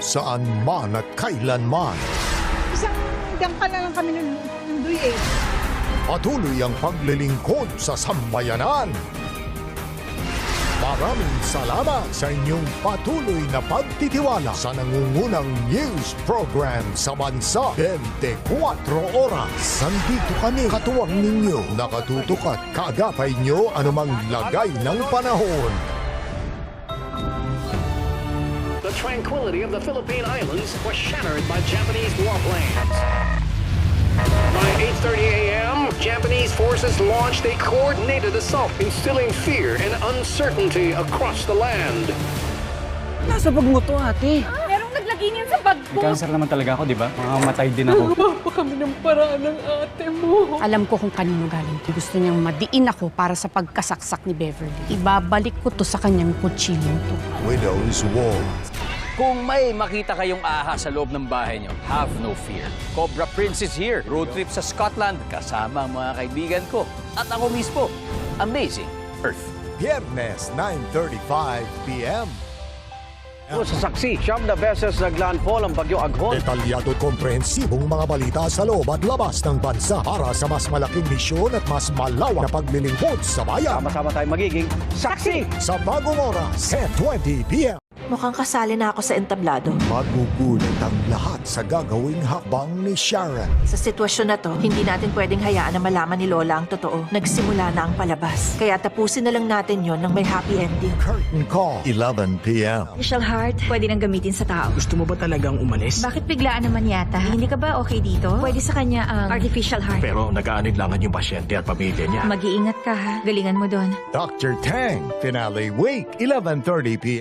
saan man at kailanman. Isang dangka na lang kami ng Duy eh. Patuloy ang paglilingkod sa sambayanan. Maraming salamat sa inyong patuloy na pagtitiwala sa nangungunang news program sa bansa. 24 oras. Nandito kami katuwang ninyo. Nakatutok at kaagapay nyo anumang lagay ng panahon. The tranquility of the Philippine Islands was shattered by Japanese warplanes. By 8:30 a.m., Japanese forces launched a coordinated assault, instilling fear and uncertainty across the land. Nasa bag mo to, ate. Merong naglagay niyan sa bag May ko. cancer naman talaga ako, di ba? Mamamatay din ako. Gumawa kami ng paraan ng ate mo. Alam ko kung kanino galing. Gusto niyang madiin ako para sa pagkasaksak ni Beverly. Ibabalik ko to sa kanyang kutsilyo to. Widow's War. Kung may makita kayong ahas sa loob ng bahay nyo, have no fear. Cobra Prince is here. Road trip sa Scotland kasama ang mga kaibigan ko. At ako mismo. Amazing Earth. Biyernes, 9:35 p.m. Sa saksi, siyam na beses naglandfall ang bagyo Aghon. Detalyado at komprehensibong mga balita sa loob at labas ng bansa para sa mas malaking misyon at mas malawak na paglilingkod sa bayan. Sama-sama tayo magiging saksi! Sa bagong oras, 10:20 p.m. Mukhang kasali na ako sa entablado. Magugulat ang lahat sa gagawing hakbang ni Sharon. Sa sitwasyon na to, hindi natin pwedeng hayaan na malaman ni Lola ang totoo. Nagsimula na ang palabas. Kaya tapusin na lang natin yon ng may happy ending. Curtain call, 11 p.m. Artificial heart, pwede nang gamitin sa tao. Gusto mo ba talagang umalis? Bakit biglaan naman yata? Hindi ka ba okay dito? Pwede sa kanya ang artificial heart. Pero nag-aanidlangan yung pasyente at pamilya niya. Mag-iingat ka ha. Galingan mo doon. Dr. Tang, finale week, 11:30 p.m.